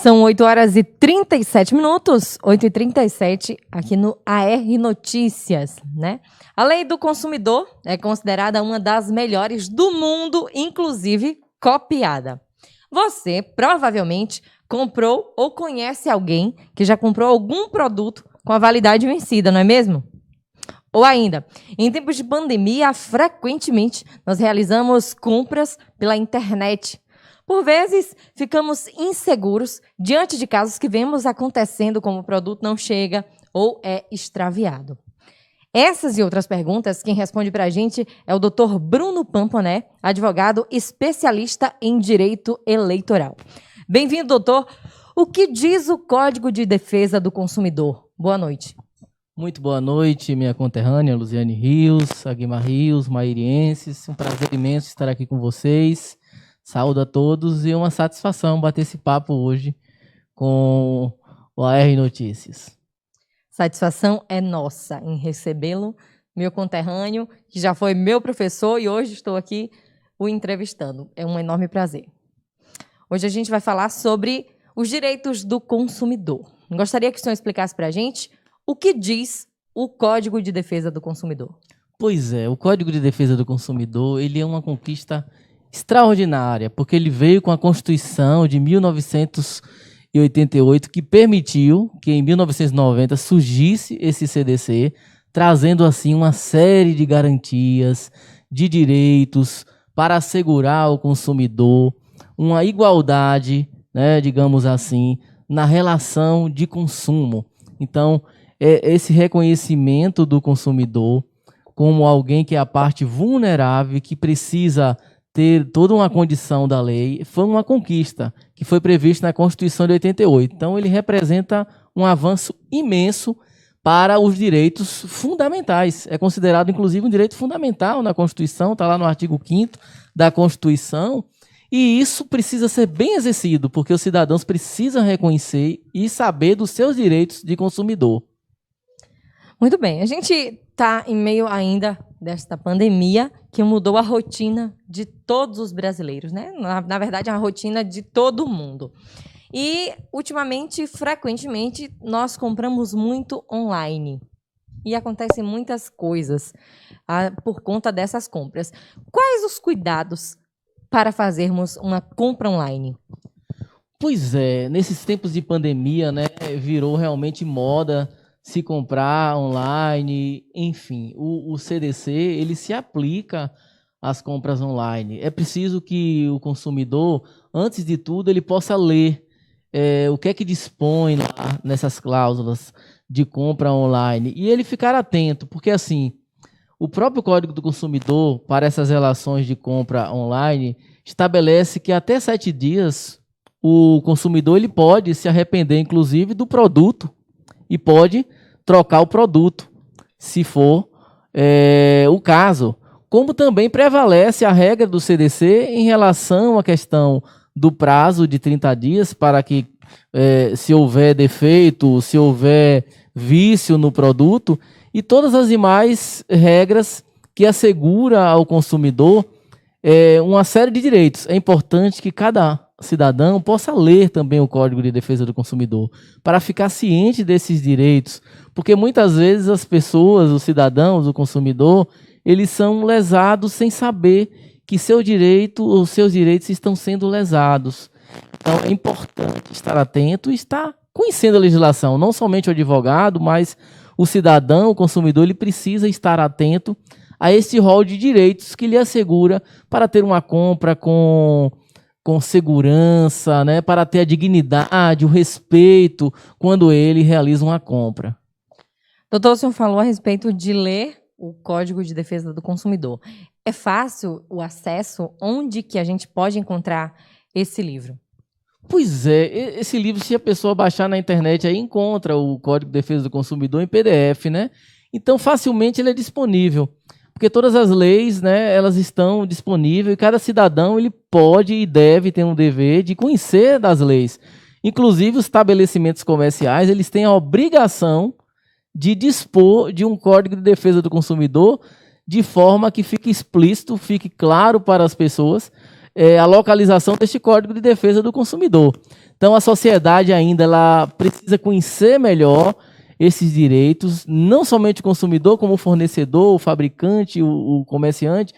São 8 horas e 37 minutos, 8h37, aqui no AR Notícias, né? A Lei do Consumidor é considerada uma das melhores do mundo, inclusive copiada. Você provavelmente comprou ou conhece alguém que já comprou algum produto com a validade vencida, não é mesmo? Ou ainda, em tempos de pandemia, frequentemente nós realizamos compras pela internet. Por vezes, ficamos inseguros diante de casos que vemos acontecendo como o produto não chega ou é extraviado. Essas e outras perguntas, quem responde para a gente é o Dr. Bruno Pamponé, advogado especialista em direito eleitoral. Bem-vindo, doutor. O que diz o Código de Defesa do Consumidor? Boa noite. Muito boa noite, minha conterrânea Luziane Rios, Aguimar Rios, mairienses. Um prazer imenso estar aqui com vocês. Saúdo a todos e uma satisfação bater esse papo hoje com o AR Notícias. Satisfação é nossa em recebê-lo, meu conterrâneo, que já foi meu professor e hoje estou aqui o entrevistando. É um enorme prazer. Hoje a gente vai falar sobre os direitos do consumidor. Gostaria que o senhor explicasse para a gente o que diz o Código de Defesa do Consumidor. Pois é, o Código de Defesa do Consumidor ele é uma conquista extraordinária, porque ele veio com a Constituição de 1988, que permitiu que em 1990 surgisse esse CDC, trazendo assim uma série de garantias, de direitos para assegurar ao consumidor uma igualdade, né, digamos assim, na relação de consumo. Então, esse reconhecimento do consumidor como alguém que é a parte vulnerável, que precisa ter toda uma condição da lei, foi uma conquista que foi prevista na Constituição de 88. Então, ele representa um avanço imenso para os direitos fundamentais. É considerado, inclusive, um direito fundamental na Constituição, está lá no artigo 5º da Constituição, e isso precisa ser bem exercido, porque os cidadãos precisam reconhecer e saber dos seus direitos de consumidor. Muito bem, a gente está em meio ainda desta pandemia que mudou a rotina de todos os brasileiros, né? Na verdade, a rotina de todo mundo. E, ultimamente, frequentemente, nós compramos muito online. E acontecem muitas coisas por conta dessas compras. Quais os cuidados para fazermos uma compra online? Pois é, nesses tempos de pandemia, né, virou realmente moda se comprar online, enfim, o CDC ele se aplica às compras online. É preciso que o consumidor, antes de tudo, ele possa ler o que é que dispõe lá nessas cláusulas de compra online e ele ficar atento, porque assim, o próprio Código do Consumidor para essas relações de compra online estabelece que até 7 dias o consumidor ele pode se arrepender, inclusive, do produto e pode trocar o produto, se for o caso. Como também prevalece a regra do CDC em relação à questão do prazo de 30 dias para que, se houver defeito, se houver vício no produto, e todas as demais regras que assegura ao consumidor uma série de direitos. É importante que cada cidadão possa ler também o Código de Defesa do Consumidor, para ficar ciente desses direitos, porque muitas vezes as pessoas, os cidadãos, o consumidor, eles são lesados sem saber que os seus direitos estão sendo lesados. Então é importante estar atento e estar conhecendo a legislação, não somente o advogado, mas o cidadão, o consumidor, ele precisa estar atento a esse rol de direitos que lhe assegura para ter uma compra com segurança, né, para ter a dignidade, o respeito quando ele realiza uma compra. Doutor, o senhor falou a respeito de ler o Código de Defesa do Consumidor. É fácil o acesso? Onde que a gente pode encontrar esse livro? Pois é, esse livro, se a pessoa baixar na internet, aí encontra o Código de Defesa do Consumidor em PDF, né? Então, facilmente ele é disponível. Porque todas as leis, né, elas estão disponíveis e cada cidadão ele pode e deve ter um dever de conhecer das leis. Inclusive, os estabelecimentos comerciais eles têm a obrigação de dispor de um Código de Defesa do Consumidor de forma que fique explícito, fique claro para as pessoas a localização deste Código de Defesa do Consumidor. Então, a sociedade ainda ela precisa conhecer melhor esses direitos, não somente o consumidor, como o fornecedor, o fabricante, o comerciante,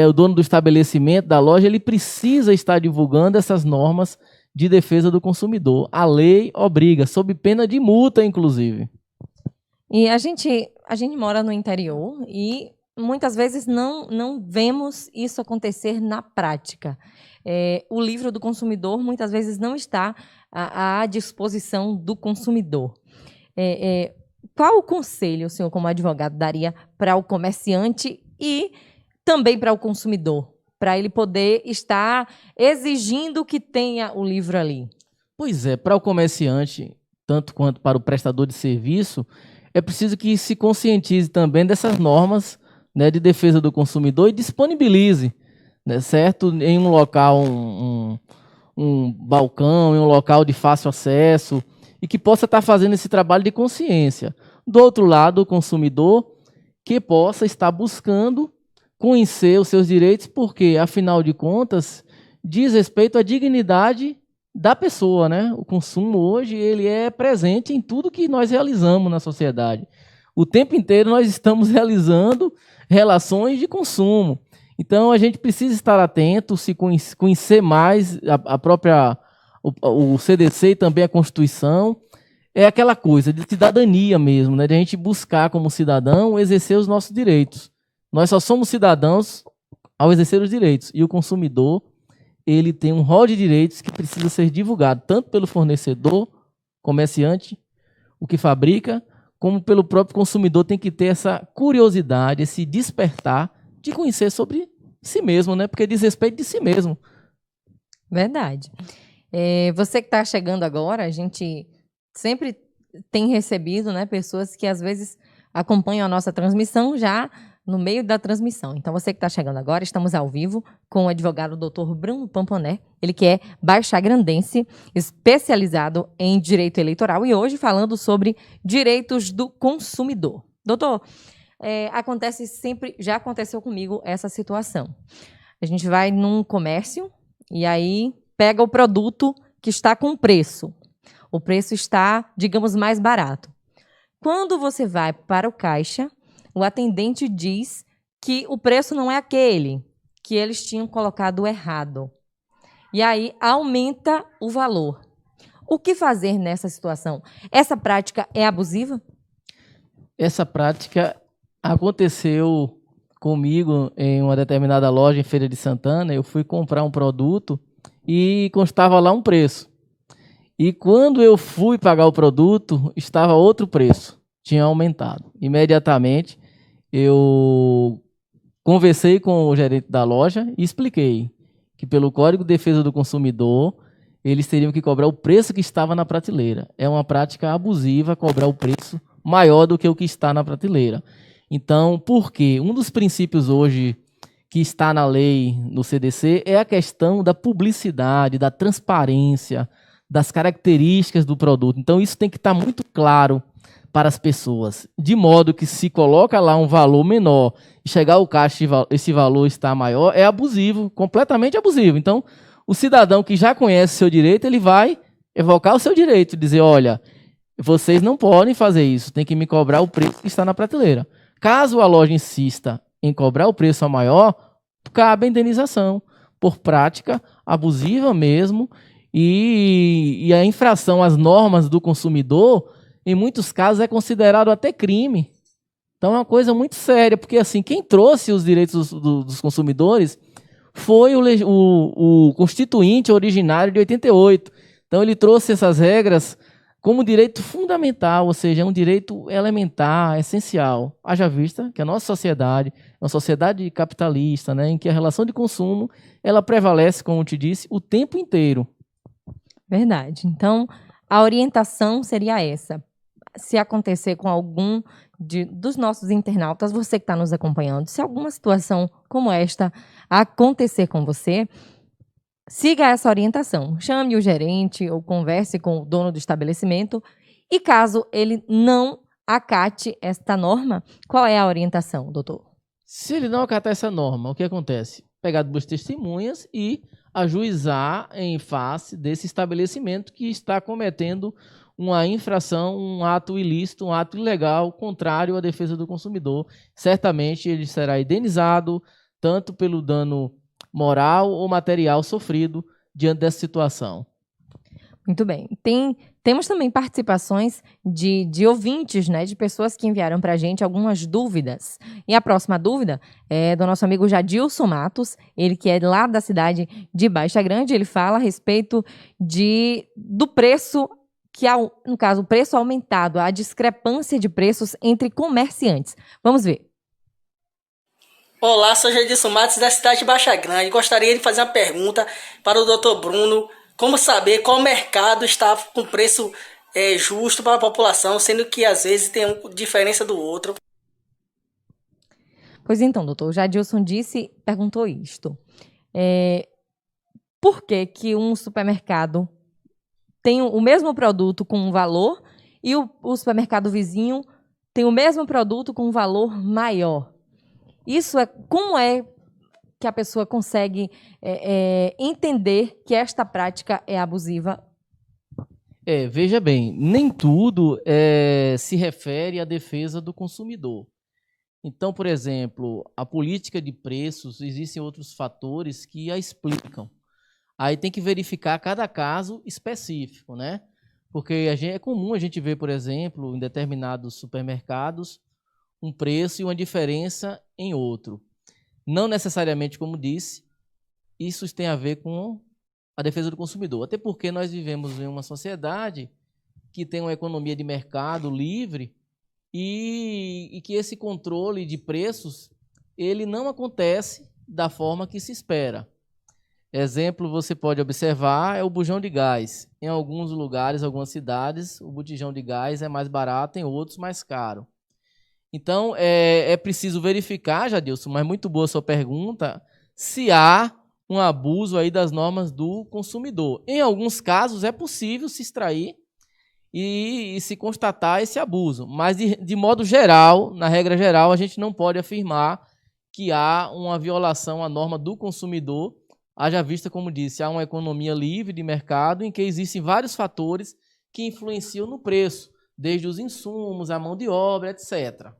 o dono do estabelecimento, da loja, ele precisa estar divulgando essas normas de defesa do consumidor. A lei obriga, sob pena de multa, inclusive. E a gente mora no interior e muitas vezes não vemos isso acontecer na prática. O livro do consumidor muitas vezes não está à disposição do consumidor. Qual o conselho o senhor, como advogado, daria para o comerciante e também para o consumidor, para ele poder estar exigindo que tenha o livro ali? Pois é, para o comerciante, tanto quanto para o prestador de serviço, é preciso que se conscientize também dessas normas, né, de defesa do consumidor e disponibilize, né, certo? Em um local, um balcão, em um local de fácil acesso, e que possa estar fazendo esse trabalho de consciência. Do outro lado, o consumidor que possa estar buscando conhecer os seus direitos, porque, afinal de contas, diz respeito à dignidade da pessoa, né? O consumo hoje ele é presente em tudo que nós realizamos na sociedade. O tempo inteiro nós estamos realizando relações de consumo. Então, a gente precisa estar atento, se conhecer mais o CDC e também a Constituição. É aquela coisa de cidadania mesmo, né? De a gente buscar, como cidadão, exercer os nossos direitos. Nós só somos cidadãos ao exercer os direitos. E o consumidor, ele tem um rol de direitos que precisa ser divulgado, tanto pelo fornecedor, comerciante, o que fabrica, como pelo próprio consumidor. Tem que ter essa curiosidade, esse despertar de conhecer sobre si mesmo, né? Porque diz respeito de si mesmo. Verdade. Você que está chegando agora, a gente sempre tem recebido, né, pessoas que às vezes acompanham a nossa transmissão já no meio da transmissão. Então, você que está chegando agora, estamos ao vivo com o advogado Dr. Bruno Pamponé, ele que é baixagrandense, especializado em direito eleitoral e hoje falando sobre direitos do consumidor. Doutor, acontece sempre, já aconteceu comigo essa situação. A gente vai num comércio e aí pega o produto que está com preço. O preço está, digamos, mais barato. Quando você vai para o caixa, o atendente diz que o preço não é aquele, que eles tinham colocado errado. E aí aumenta o valor. O que fazer nessa situação? Essa prática é abusiva? Essa prática aconteceu comigo em uma determinada loja em Feira de Santana. Eu fui comprar um produto e constava lá um preço. E quando eu fui pagar o produto, estava outro preço, tinha aumentado. Imediatamente, eu conversei com o gerente da loja e expliquei que pelo Código de Defesa do Consumidor, eles teriam que cobrar o preço que estava na prateleira. É uma prática abusiva cobrar o preço maior do que o que está na prateleira. Então, por quê? Um dos princípios hoje que está na lei, no CDC, é a questão da publicidade, da transparência, das características do produto. Então, isso tem que estar muito claro para as pessoas, de modo que se coloca lá um valor menor e chegar ao caixa esse valor está maior, é abusivo, completamente abusivo. Então, o cidadão que já conhece o seu direito, ele vai evocar o seu direito, dizer, olha, vocês não podem fazer isso, tem que me cobrar o preço que está na prateleira. Caso a loja insista em cobrar o preço a maior, cabe a indenização por prática abusiva mesmo. E a infração às normas do consumidor, em muitos casos, é considerado até crime. Então é uma coisa muito séria, porque assim, quem trouxe os direitos dos consumidores foi o Constituinte originário de 88. Então ele trouxe essas regras como direito fundamental, ou seja, é um direito elementar, essencial. Haja vista que a nossa sociedade é uma sociedade capitalista, né, em que a relação de consumo ela prevalece, como eu te disse, o tempo inteiro. Verdade. Então, a orientação seria essa. Se acontecer com algum dos nossos internautas, você que está nos acompanhando, se alguma situação como esta acontecer com você, siga essa orientação. Chame o gerente ou converse com o dono do estabelecimento e caso ele não acate esta norma, qual é a orientação, doutor? Se ele não acatar essa norma, o que acontece? Pegar duas testemunhas e ajuizar em face desse estabelecimento que está cometendo uma infração, um ato ilícito, um ato ilegal, contrário à defesa do consumidor. Certamente ele será indenizado tanto pelo dano moral ou material sofrido diante dessa situação. Muito bem. Temos também participações de ouvintes, né, de pessoas que enviaram para a gente algumas dúvidas. E a próxima dúvida é do nosso amigo Jadilson Matos, ele que é lá da cidade de Baixa Grande. Ele fala a respeito do preço, no caso, o preço aumentado, a discrepância de preços entre comerciantes. Vamos ver. Olá, sou Jadilson Matos, da cidade de Baixa Grande. Gostaria de fazer uma pergunta para o Dr. Bruno. Como saber qual mercado está com preço justo para a população, sendo que às vezes tem uma diferença do outro? Pois então, doutor, o Jadilson perguntou isto. Por que um supermercado tem o mesmo produto com um valor e o supermercado vizinho tem o mesmo produto com um valor maior? Como é que a pessoa consegue entender que esta prática é abusiva? Veja bem, nem tudo se refere à defesa do consumidor. Então, por exemplo, a política de preços, existem outros fatores que a explicam. Aí tem que verificar cada caso específico, né? Porque é comum a gente ver, por exemplo, em determinados supermercados, um preço e uma diferença em outro. Não necessariamente, como disse, isso tem a ver com a defesa do consumidor. Até porque nós vivemos em uma sociedade que tem uma economia de mercado livre e que esse controle de preços ele não acontece da forma que se espera. Exemplo, você pode observar, é o bujão de gás. Em alguns lugares, algumas cidades, o botijão de gás é mais barato, em outros mais caro. Então, é preciso verificar, Jadilson, mas muito boa a sua pergunta, se há um abuso aí das normas do consumidor. Em alguns casos, é possível se extrair e se constatar esse abuso. Mas, de modo geral, na regra geral, a gente não pode afirmar que há uma violação à norma do consumidor, haja vista, como disse, há uma economia livre de mercado em que existem vários fatores que influenciam no preço, desde os insumos, a mão de obra, etc.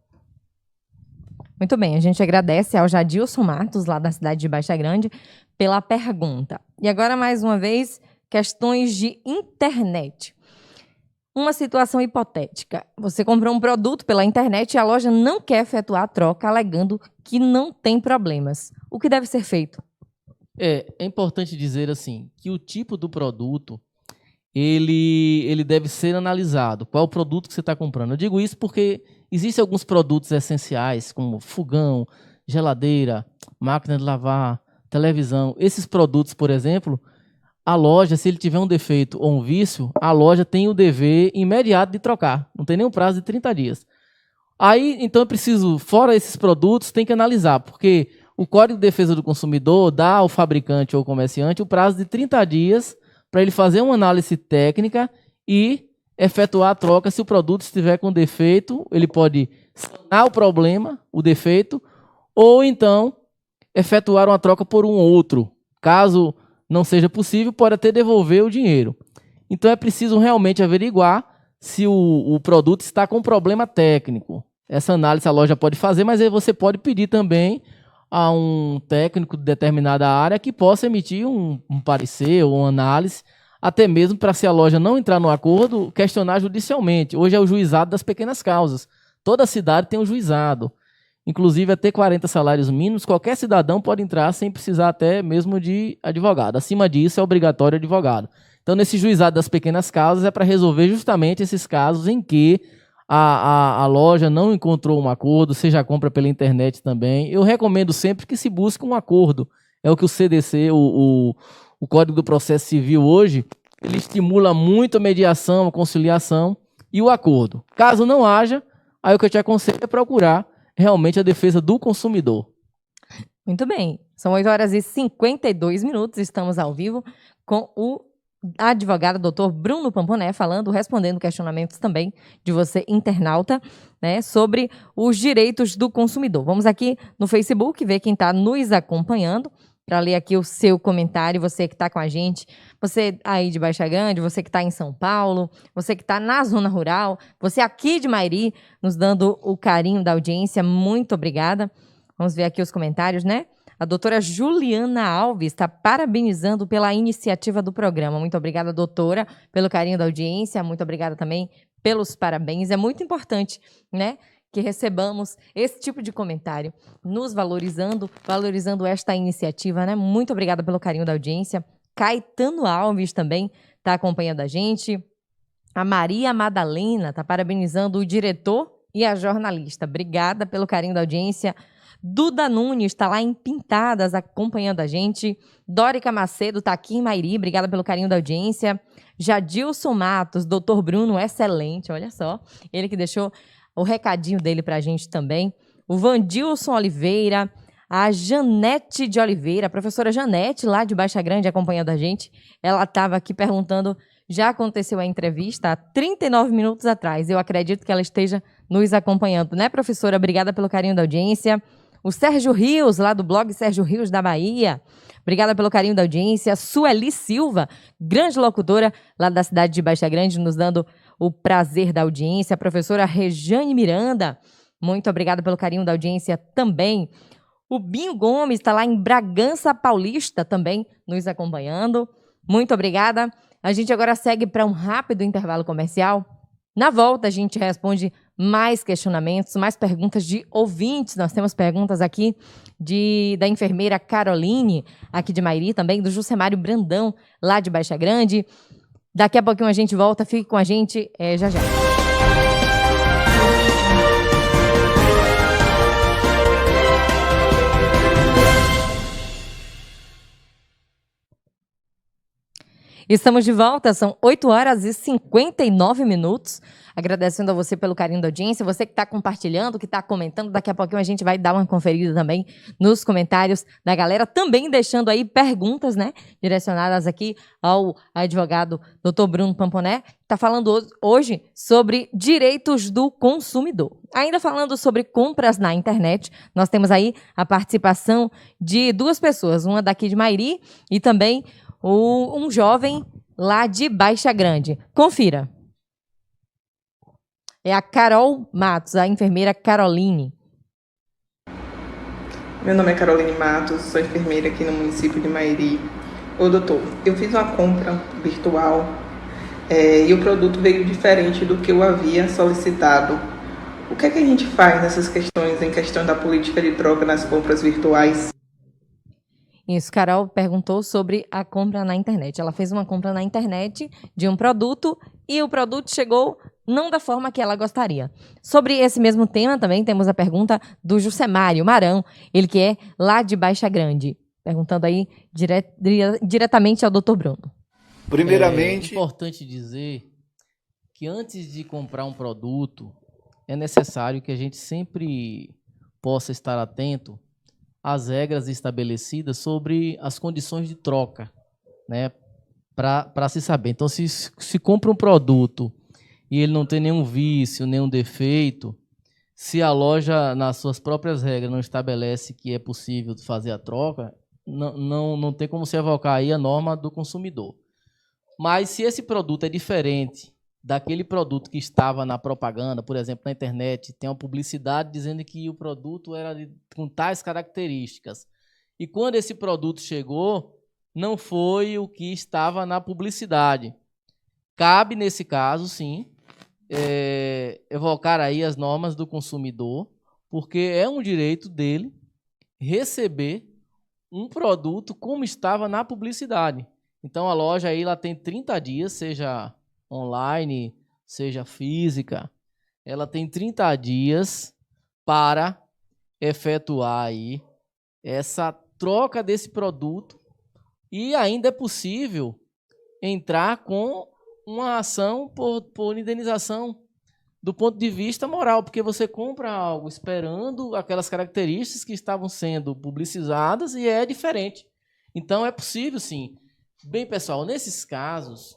Muito bem, a gente agradece ao Jadilson Matos, lá da cidade de Baixa Grande, pela pergunta. E agora, mais uma vez, questões de internet. Uma situação hipotética. Você comprou um produto pela internet e a loja não quer efetuar a troca, alegando que não tem problemas. O que deve ser feito? É importante dizer assim, que o tipo do produto, ele deve ser analisado. Qual é o produto que você está comprando? Eu digo isso porque existem alguns produtos essenciais, como fogão, geladeira, máquina de lavar, televisão. Esses produtos, por exemplo, a loja, se ele tiver um defeito ou um vício, a loja tem o dever imediato de trocar. Não tem nenhum prazo de 30 dias. Aí, então, é preciso, fora esses produtos, tem que analisar, porque o Código de Defesa do Consumidor dá ao fabricante ou comerciante o prazo de 30 dias para ele fazer uma análise técnica e efetuar a troca. Se o produto estiver com defeito, ele pode sanar o problema, o defeito, ou então efetuar uma troca por um outro. Caso não seja possível, pode até devolver o dinheiro. Então é preciso realmente averiguar se o produto está com problema técnico. Essa análise a loja pode fazer, mas aí você pode pedir também a um técnico de determinada área que possa emitir um parecer ou uma análise, até mesmo para, se a loja não entrar no acordo, questionar judicialmente. Hoje é o juizado das pequenas causas. Toda cidade tem um juizado. Inclusive, até 40 salários mínimos, qualquer cidadão pode entrar sem precisar até mesmo de advogado. Acima disso, é obrigatório advogado. Então, nesse juizado das pequenas causas, é para resolver justamente esses casos em que a loja não encontrou um acordo, seja a compra pela internet também. Eu recomendo sempre que se busque um acordo. É o que o CDC, o Código do Processo Civil hoje, ele estimula muito a mediação, a conciliação e o acordo. Caso não haja, aí o que eu te aconselho é procurar realmente a defesa do consumidor. Muito bem. São 8 horas e 52 minutos. Estamos ao vivo com o advogado doutor Bruno Pamponé respondendo questionamentos também de você, internauta, né, sobre os direitos do consumidor. Vamos aqui no Facebook ver quem está nos acompanhando, para ler aqui o seu comentário, você que está com a gente, você aí de Baixa Grande, você que está em São Paulo, você que está na zona rural, você aqui de Mairi, nos dando o carinho da audiência, muito obrigada. Vamos ver aqui os comentários, né? A doutora Juliana Alves está parabenizando pela iniciativa do programa. Muito obrigada, doutora, pelo carinho da audiência, muito obrigada também pelos parabéns. É muito importante, né, que recebamos esse tipo de comentário, nos valorizando esta iniciativa, né? Muito obrigada pelo carinho da audiência. Caetano Alves também está acompanhando a gente. A Maria Madalena está parabenizando o diretor e a jornalista. Obrigada pelo carinho da audiência. Duda Nunes está lá em Pintadas acompanhando a gente. Dórica Macedo está aqui em Mairi. Obrigada pelo carinho da audiência. Jadilson Matos, doutor Bruno, excelente, olha só. Ele que deixou o recadinho dele para a gente também. O Vandilson Oliveira, a Janete de Oliveira, a professora Janete, lá de Baixa Grande, acompanhando a gente. Ela estava aqui perguntando, já aconteceu a entrevista há 39 minutos atrás. Eu acredito que ela esteja nos acompanhando, né, professora? Obrigada pelo carinho da audiência. O Sérgio Rios, lá do blog Sérgio Rios da Bahia. Obrigada pelo carinho da audiência. Sueli Silva, grande locutora lá da cidade de Baixa Grande, nos dando o prazer da audiência. A professora Rejane Miranda, muito obrigada pelo carinho da audiência também. O Binho Gomes está lá em Bragança Paulista também nos acompanhando. Muito obrigada. A gente agora segue para um rápido intervalo comercial. Na volta, a gente responde mais questionamentos, mais perguntas de ouvintes. Nós temos perguntas aqui da enfermeira Caroline, aqui de Mairi, também do Jucemário Brandão, lá de Baixa Grande. Daqui a pouquinho a gente volta, fique com a gente já já. Estamos de volta, são 8h59. Agradecendo a você pelo carinho da audiência, você que está compartilhando, que está comentando. Daqui a pouquinho a gente vai dar uma conferida também nos comentários da galera, também deixando aí perguntas, né, direcionadas aqui ao advogado Dr. Bruno Pamponé, que está falando hoje sobre direitos do consumidor. Ainda falando sobre compras na internet, nós temos aí a participação de duas pessoas, uma daqui de Mairi e também um jovem lá de Baixa Grande. Confira. É a Carol Matos, a enfermeira Caroline. Meu nome é Caroline Matos, sou enfermeira aqui no município de Mairi. Ô doutor, eu fiz uma compra virtual e o produto veio diferente do que eu havia solicitado. O que é que a gente faz nessas questões, em questão da política de troca nas compras virtuais? Isso, Carol perguntou sobre a compra na internet. Ela fez uma compra na internet de um produto e o produto chegou não da forma que ela gostaria. Sobre esse mesmo tema também temos a pergunta do Jucemário Marão, ele que é lá de Baixa Grande, perguntando aí diretamente ao Dr. Bruno. Primeiramente, é importante dizer que antes de comprar um produto, é necessário que a gente sempre possa estar atento às regras estabelecidas sobre as condições de troca, né, para se saber. Então, se compra um produto e ele não tem nenhum vício, nenhum defeito, se a loja, nas suas próprias regras, não estabelece que é possível fazer a troca, não tem como se evocar aí a norma do consumidor. Mas se esse produto é diferente daquele produto que estava na propaganda, por exemplo, na internet, tem uma publicidade dizendo que o produto era com tais características, e quando esse produto chegou, não foi o que estava na publicidade. Cabe, nesse caso, sim, evocar aí as normas do consumidor, porque é um direito dele receber um produto como estava na publicidade. Então, a loja aí ela tem 30 dias, seja online, seja física, ela tem 30 dias para efetuar aí essa troca desse produto e ainda é possível entrar com uma ação por indenização do ponto de vista moral, porque você compra algo esperando aquelas características que estavam sendo publicizadas e é diferente. Então, é possível, sim, Bem, pessoal, nesses casos,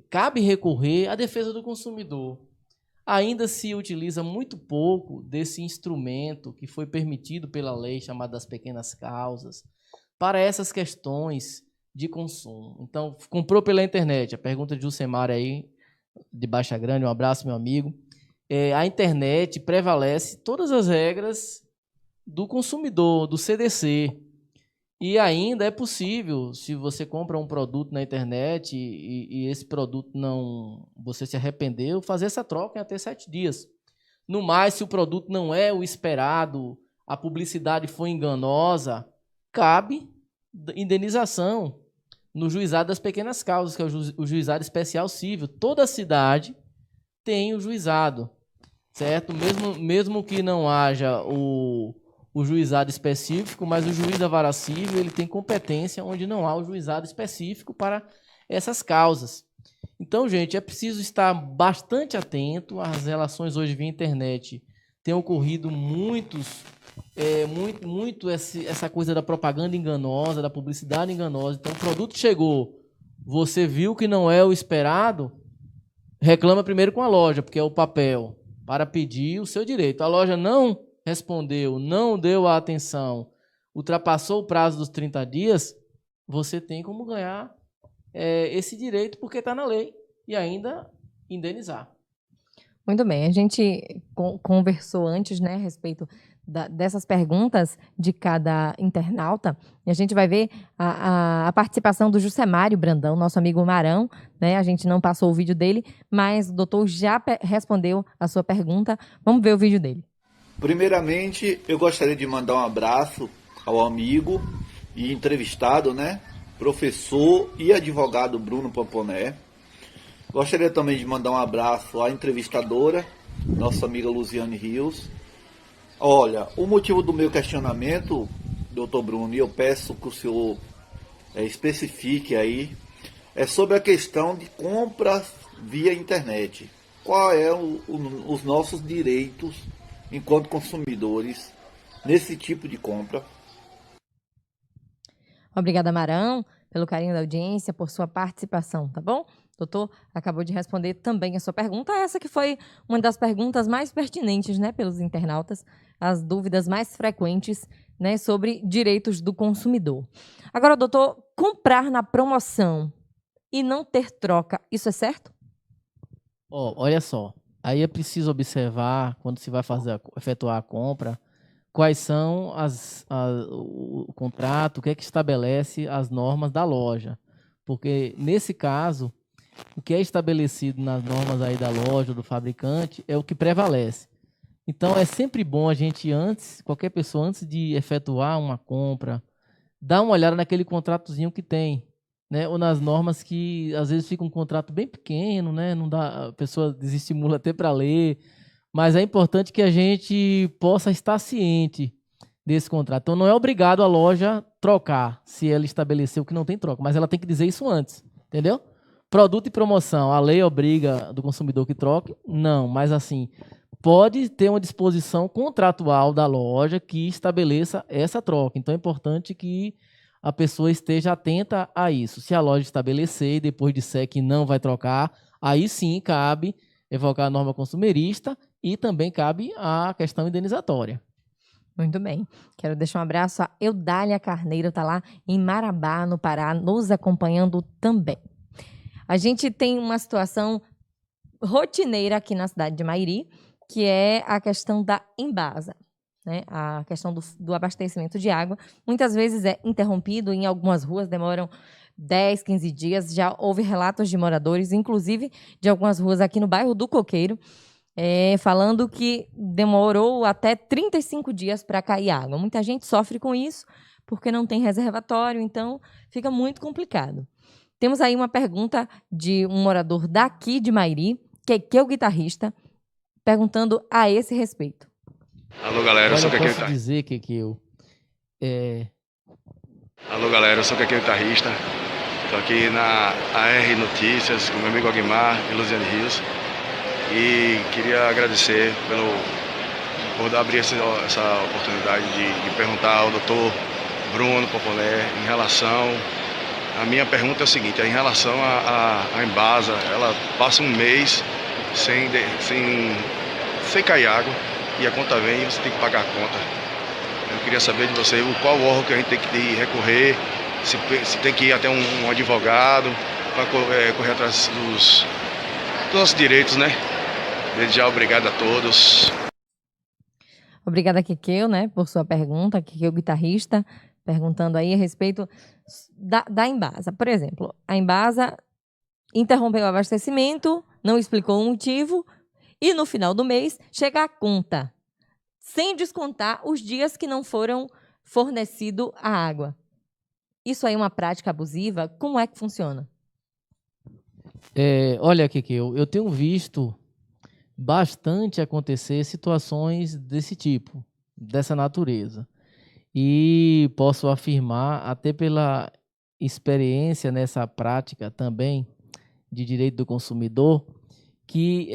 cabe recorrer à defesa do consumidor. Ainda se utiliza muito pouco desse instrumento que foi permitido pela lei, chamada das pequenas causas, para essas questões de consumo. Então, comprou pela internet, a pergunta de Jusemar aí, de Baixa Grande, um abraço, meu amigo. A internet prevalece todas as regras do consumidor, do CDC. E ainda é possível, se você compra um produto na internet e esse produto não, você se arrependeu, fazer essa troca em até 7 dias. No mais, se o produto não é o esperado, a publicidade foi enganosa, cabe indenização no juizado das pequenas causas, que é o juizado especial civil. Toda cidade tem o juizado, certo? Mesmo que não haja o juizado específico, mas o juiz da vara civil ele tem competência onde não há o juizado específico para essas causas. Então, gente, é preciso estar bastante atento. As relações hoje via internet têm ocorrido muito essa coisa da propaganda enganosa, da publicidade enganosa. Então, o produto chegou, você viu que não é o esperado, reclama primeiro com a loja, porque é o papel, para pedir o seu direito. A loja não respondeu, não deu a atenção, ultrapassou o prazo dos 30 dias, você tem como ganhar esse direito, porque está na lei, e ainda indenizar. Muito bem, a gente conversou antes, né, a respeito dessas perguntas de cada internauta, e a gente vai ver a participação do Jusemário Brandão, nosso amigo Marão, né, a gente não passou o vídeo dele, mas o doutor já respondeu a sua pergunta, vamos ver o vídeo dele. Primeiramente, eu gostaria de mandar um abraço ao amigo e entrevistado, né, professor e advogado Bruno Pomponé. Gostaria também de mandar um abraço à entrevistadora, nossa amiga Luziane Rios. Olha, o motivo do meu questionamento, doutor Bruno, e eu peço que o senhor especifique aí, é sobre a questão de compras via internet. Qual é os nossos direitos enquanto consumidores nesse tipo de compra? Obrigada, Marão, pelo carinho da audiência, por sua participação, tá bom? O doutor acabou de responder também a sua pergunta, essa que foi uma das perguntas mais pertinentes, né, pelos internautas, as dúvidas mais frequentes, né, sobre direitos do consumidor. Agora, doutor, comprar na promoção e não ter troca, isso é certo? Olha só, aí é preciso observar, quando se vai efetuar a compra, quais são o contrato, o que é que estabelece as normas da loja. Porque, nesse caso, o que é estabelecido nas normas aí da loja, do fabricante, é o que prevalece. Então, é sempre bom a gente, qualquer pessoa, antes de efetuar uma compra, dar uma olhada naquele contratozinho que tem, né? Ou nas normas que, às vezes, fica um contrato bem pequeno, né? Não dá, a pessoa desestimula até para ler, mas é importante que a gente possa estar ciente desse contrato. Então, não é obrigado a loja trocar, se ela estabeleceu que não tem troca, mas ela tem que dizer isso antes, entendeu? Produto e promoção, a lei obriga do consumidor que troque? Não, mas assim, pode ter uma disposição contratual da loja que estabeleça essa troca. Então, é importante que a pessoa esteja atenta a isso. Se a loja estabelecer e depois disser que não vai trocar, aí sim cabe evocar a norma consumerista e também cabe a questão indenizatória. Muito bem. Quero deixar um abraço a Eudália Carneiro, está lá em Marabá, no Pará, nos acompanhando também. A gente tem uma situação rotineira aqui na cidade de Mairi, que é a questão da Embasa, né? A questão do abastecimento de água. Muitas vezes é interrompido, em algumas ruas demoram 10, 15 dias. Já houve relatos de moradores, inclusive de algumas ruas aqui no bairro do Coqueiro, falando que demorou até 35 dias para cair água. Muita gente sofre com isso porque não tem reservatório, então fica muito complicado. Temos aí uma pergunta de um morador daqui de Mairi, que é o guitarrista, perguntando a esse respeito. Alô, galera, eu sou o posso guitarrista. dizer que Alô, galera, eu sou o guitarrista. Estou aqui na AR Notícias com meu amigo Aguimar e Luziane Rios. E queria agradecer por abrir essa oportunidade de perguntar ao doutor Bruno Pomponé em relação A minha pergunta é o seguinte, em relação à Embasa, ela passa um mês sem cair água e a conta vem e você tem que pagar a conta. Eu queria saber de você qual órgão que a gente tem que recorrer, se tem que ir até um advogado para correr atrás dos nossos direitos, né? Desde já, obrigado a todos. Obrigada, Kekeu, né, por sua pergunta. Kekeu, guitarrista, perguntando aí a respeito da Embasa. Por exemplo, a Embasa interrompeu o abastecimento, não explicou o motivo, e no final do mês chega a conta, sem descontar os dias que não foram fornecido a água. Isso aí é uma prática abusiva? Como é que funciona? Olha, Kekeu, eu tenho visto bastante acontecer situações desse tipo, dessa natureza. E posso afirmar, até pela experiência nessa prática também de direito do consumidor, que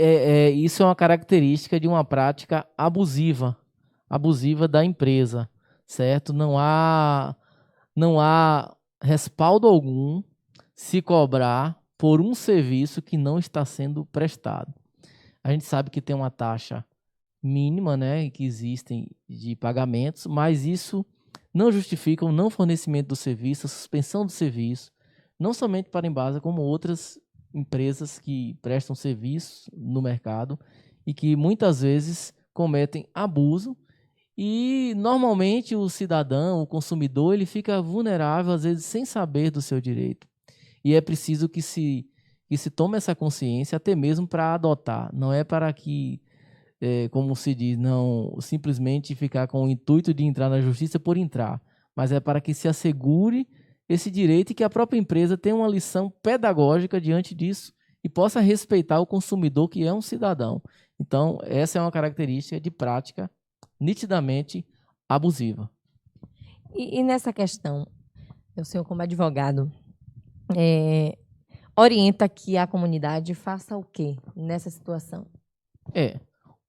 isso é uma característica de uma prática abusiva da empresa, certo? Não há respaldo algum se cobrar por um serviço que não está sendo prestado. A gente sabe que tem uma taxa mínima, né, que existem de pagamentos, mas isso não justifica o não fornecimento do serviço, a suspensão do serviço, não somente para a Embasa, como outras empresas que prestam serviço no mercado e que muitas vezes cometem abuso. E normalmente o cidadão, o consumidor, ele fica vulnerável, às vezes sem saber do seu direito. E é preciso que se tome essa consciência, até mesmo para adotar. Não é para que, como se diz, não simplesmente ficar com o intuito de entrar na justiça por entrar, mas é para que se assegure esse direito e que a própria empresa tenha uma lição pedagógica diante disso e possa respeitar o consumidor, que é um cidadão. Então, essa é uma característica de prática nitidamente abusiva. E nessa questão, o senhor como advogado, orienta que a comunidade faça o quê nessa situação?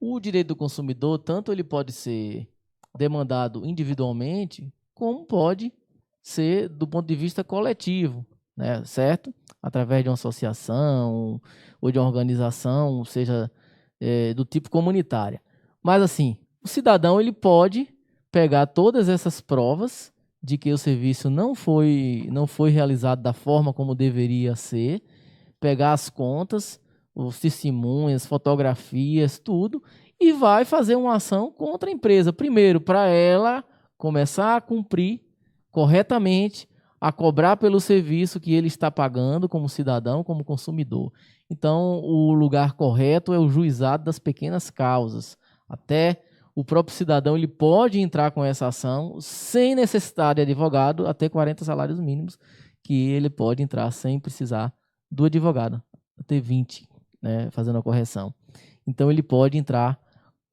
O direito do consumidor, tanto ele pode ser demandado individualmente, como pode ser do ponto de vista coletivo, né, certo? Através de uma associação ou de uma organização, seja do tipo comunitária. Mas assim, o cidadão ele pode pegar todas essas provas de que o serviço não foi realizado da forma como deveria ser, pegar as contas, os testemunhas, fotografias, tudo, e vai fazer uma ação contra a empresa. Primeiro, para ela começar a cumprir corretamente, a cobrar pelo serviço que ele está pagando como cidadão, como consumidor. Então, o lugar correto é o juizado das pequenas causas. Até o próprio cidadão ele pode entrar com essa ação sem necessidade de advogado, até 40 salários mínimos, que ele pode entrar sem precisar do advogado, até 20, né, fazendo a correção. Então, ele pode entrar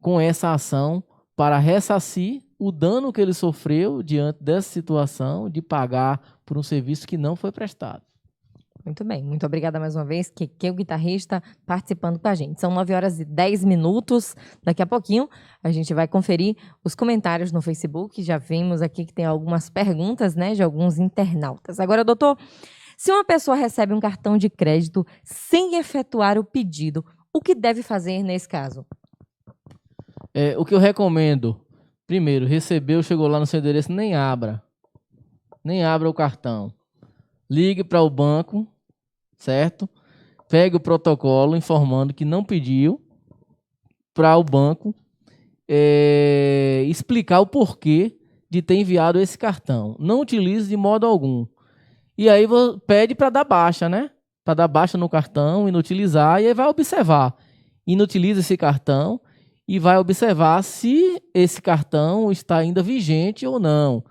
com essa ação para ressarcir o dano que ele sofreu diante dessa situação de pagar por um serviço que não foi prestado. Muito bem, muito obrigada mais uma vez, Kekeu, guitarrista, participando com a gente. São 9h10. Daqui a pouquinho a gente vai conferir os comentários no Facebook. Já vimos aqui que tem algumas perguntas, né, de alguns internautas. Agora, doutor, se uma pessoa recebe um cartão de crédito sem efetuar o pedido, o que deve fazer nesse caso? O que eu recomendo, primeiro, recebeu, chegou lá no seu endereço, nem abra o cartão. Ligue para o banco, certo? Pegue o protocolo informando que não pediu, para o banco explicar o porquê de ter enviado esse cartão. Não utilize de modo algum. E aí pede para dar baixa, né? Para dar baixa no cartão, inutilizar, e aí vai observar. Inutiliza esse cartão e vai observar se esse cartão está ainda vigente ou não.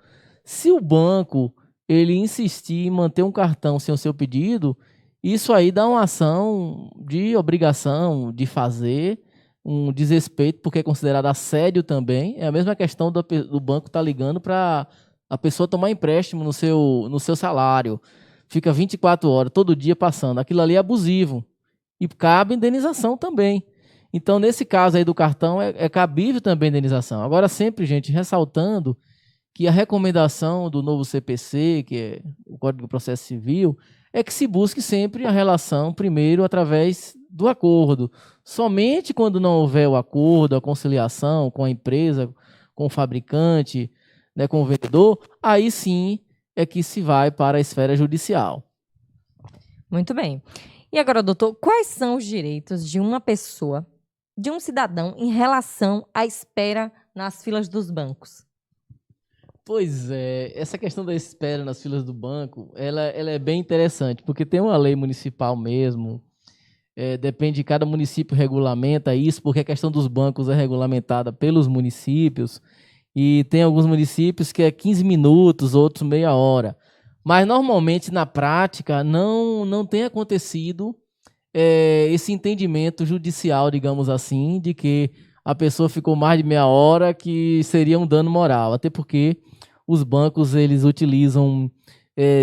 Se o banco ele insistir em manter um cartão sem o seu pedido, isso aí dá uma ação de obrigação de fazer, um desrespeito, porque é considerado assédio também. É a mesma questão do banco estar ligando para a pessoa tomar empréstimo no seu salário. Fica 24 horas, todo dia passando. Aquilo ali é abusivo. E cabe indenização também. Então, nesse caso aí do cartão, é cabível também indenização. Agora, sempre, gente, ressaltando que a recomendação do novo CPC, que é o Código de Processo Civil, é que se busque sempre a relação primeiro através do acordo. Somente quando não houver o acordo, a conciliação com a empresa, com o fabricante, né, com o vendedor, aí sim é que se vai para a esfera judicial. Muito bem. E agora, doutor, quais são os direitos de uma pessoa, de um cidadão, em relação à espera nas filas dos bancos? Pois é, essa questão da espera nas filas do banco, ela é bem interessante, porque tem uma lei municipal mesmo, depende de cada município regulamenta isso, porque a questão dos bancos é regulamentada pelos municípios, e tem alguns municípios que é 15 minutos, outros meia hora. Mas normalmente na prática não tem acontecido esse entendimento judicial, digamos assim, de que a pessoa ficou mais de meia hora, que seria um dano moral, até porque os bancos eles utilizam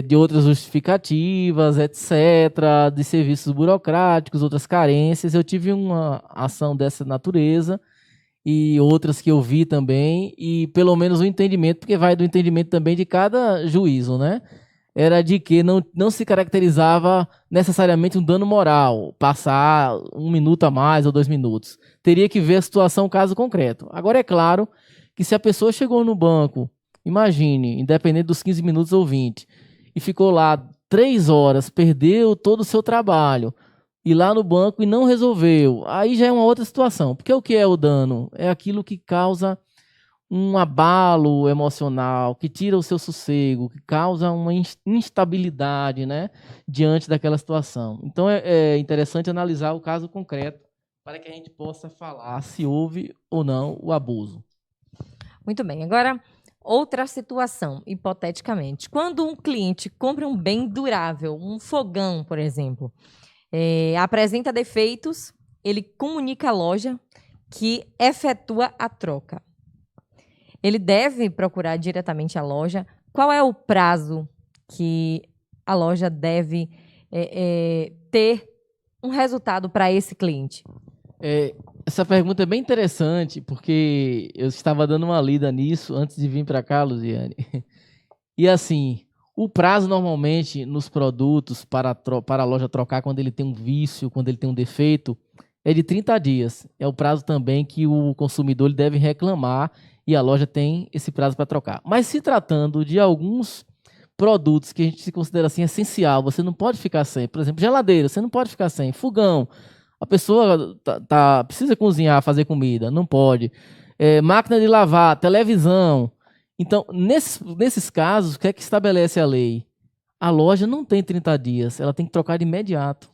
de outras justificativas, etc., de serviços burocráticos, outras carências. Eu tive uma ação dessa natureza e outras que eu vi também, e pelo menos o entendimento, porque vai do entendimento também de cada juízo, né? Era de que não se caracterizava necessariamente um dano moral, passar 1 minuto a mais ou 2 minutos. Teria que ver a situação, o caso concreto. Agora, é claro que se a pessoa chegou no banco, imagine, independente dos 15 minutos ou 20, e ficou lá 3 horas, perdeu todo o seu trabalho, e lá no banco e não resolveu, aí já é uma outra situação. Porque o que é o dano? É aquilo que causa um abalo emocional, que tira o seu sossego, que causa uma instabilidade, né, diante daquela situação. Então é interessante analisar o caso concreto para que a gente possa falar se houve ou não o abuso. Muito bem. Agora, outra situação, hipoteticamente. Quando um cliente compra um bem durável, um fogão, por exemplo, apresenta defeitos, ele comunica à loja que efetua a troca. Ele deve procurar diretamente a loja. Qual é o prazo que a loja deve ter um resultado para esse cliente? Essa pergunta é bem interessante, porque eu estava dando uma lida nisso antes de vir para cá, Luziane. E assim, o prazo normalmente nos produtos para a loja trocar quando ele tem um vício, quando ele tem um defeito, é de 30 dias. É o prazo também que o consumidor ele deve reclamar e a loja tem esse prazo para trocar. Mas se tratando de alguns produtos que a gente se considera assim essencial, você não pode ficar sem. Por exemplo, geladeira, você não pode ficar sem. Fogão, a pessoa precisa cozinhar, fazer comida, não pode. Máquina de lavar, televisão. Então, nesses casos, o que é que estabelece a lei? A loja não tem 30 dias, ela tem que trocar de imediato.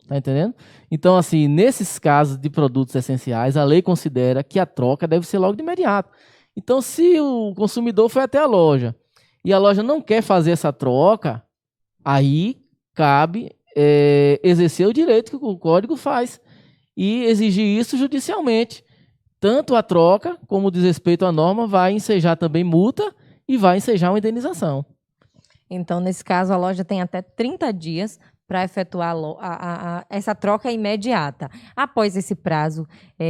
Tá entendendo? Então, assim, nesses casos de produtos essenciais, a lei considera que a troca deve ser logo de imediato. Então, se o consumidor foi até a loja e a loja não quer fazer essa troca, aí cabe exercer o direito que o código faz e exigir isso judicialmente. Tanto a troca, como o desrespeito à norma, vai ensejar também multa e vai ensejar uma indenização. Então, nesse caso, a loja tem até 30 dias para efetuar essa troca imediata. Após esse prazo,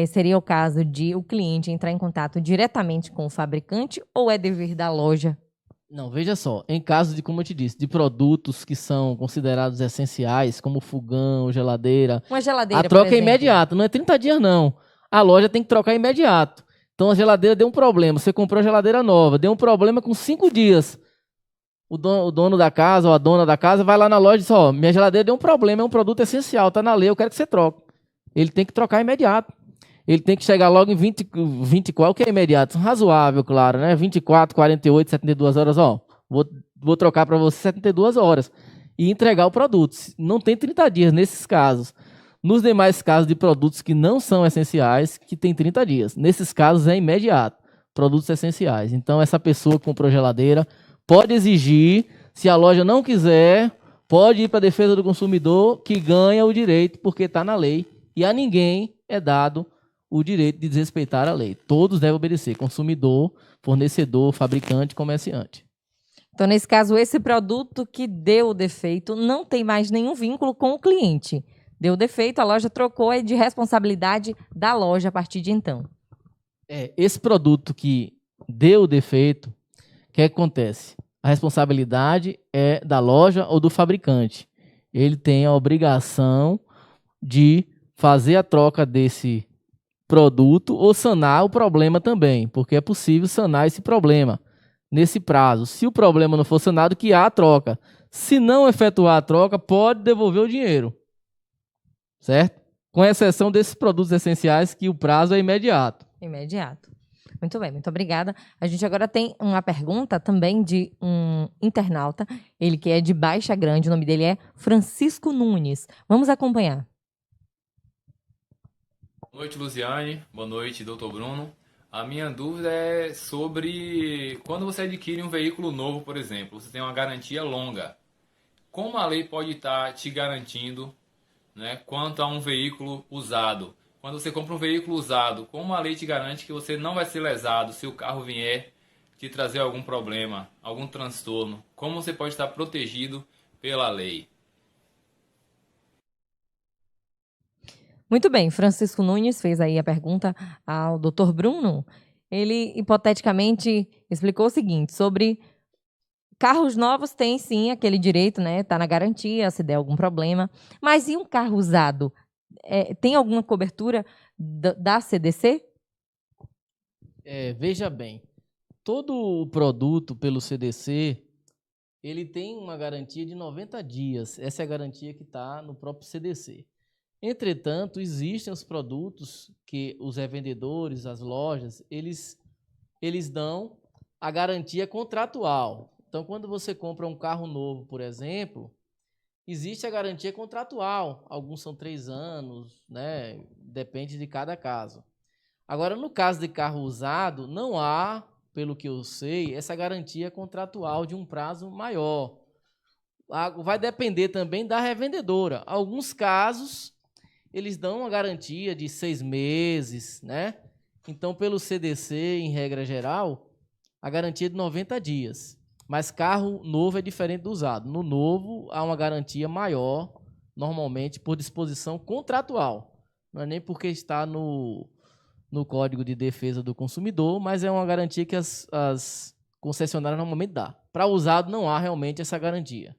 seria o caso de o cliente entrar em contato diretamente com o fabricante ou é dever da loja? Não, veja só, em caso de, como eu te disse, de produtos que são considerados essenciais, como fogão, geladeira, uma geladeira, a troca é imediata, não é 30 dias não. A loja tem que trocar imediato. Então a geladeira deu um problema, você comprou a geladeira nova, deu um problema com 5 dias. O dono da casa ou a dona da casa vai lá na loja e diz, minha geladeira deu um problema, é um produto essencial, tá na lei, eu quero que você troque. Ele tem que trocar imediato. Ele tem que chegar logo em 24, o que é imediato? Razoável, claro, né? 24, 48, 72 horas, vou trocar para você 72 horas. E entregar o produto. Não tem 30 dias nesses casos. Nos demais casos de produtos que não são essenciais, que tem 30 dias. Nesses casos é imediato. Produtos essenciais. Então, essa pessoa que comprou geladeira pode exigir, se a loja não quiser, pode ir para a defesa do consumidor, que ganha o direito, porque está na lei, e a ninguém é dado o direito de desrespeitar a lei. Todos devem obedecer, consumidor, fornecedor, fabricante, comerciante. Então, nesse caso, esse produto que deu o defeito não tem mais nenhum vínculo com o cliente. Deu defeito, a loja trocou, é de responsabilidade da loja a partir de então. Esse produto que deu o defeito, O que acontece? A responsabilidade é da loja ou do fabricante. Ele tem a obrigação de fazer a troca desse produto ou sanar o problema também, porque é possível sanar esse problema nesse prazo. Se o problema não for sanado, que há a troca. Se não efetuar a troca, pode devolver o dinheiro, certo? Com exceção desses produtos essenciais que o prazo é imediato. Imediato. Muito bem, muito obrigada. A gente agora tem uma pergunta também de um internauta, ele que é de Baixa Grande, o nome dele é Francisco Nunes. Vamos acompanhar. Boa noite, Luziane. Boa noite, doutor Bruno. A minha dúvida é sobre quando você adquire um veículo novo, por exemplo, você tem uma garantia longa. Como a lei pode estar te garantindo, né, quanto a um veículo usado? Quando você compra um veículo usado, como a lei te garante que você não vai ser lesado se o carro vier te trazer algum problema, algum transtorno? Como você pode estar protegido pela lei? Muito bem, Francisco Nunes fez aí a pergunta ao Dr. Bruno. Ele, hipoteticamente, explicou o seguinte, sobre carros novos tem sim aquele direito, né? Tá na garantia, se der algum problema. Mas e um carro usado? Tem alguma cobertura da CDC? Veja bem, todo o produto pelo CDC, ele tem uma garantia de 90 dias. Essa é a garantia que está no próprio CDC. Entretanto, existem os produtos que os revendedores, as lojas, eles dão a garantia contratual. Então, quando você compra um carro novo, por exemplo, existe a garantia contratual. Alguns são 3 anos, né? Depende de cada caso. Agora, no caso de carro usado, não há, pelo que eu sei, essa garantia contratual de um prazo maior. Vai depender também da revendedora. Alguns casos, eles dão uma garantia de 6 meses, né? Então, pelo CDC, em regra geral, a garantia é de 90 dias. Mas carro novo é diferente do usado. No novo, há uma garantia maior, normalmente, por disposição contratual. Não é nem porque está no Código de Defesa do Consumidor, mas é uma garantia que as concessionárias normalmente dão. Para usado, não há realmente essa garantia.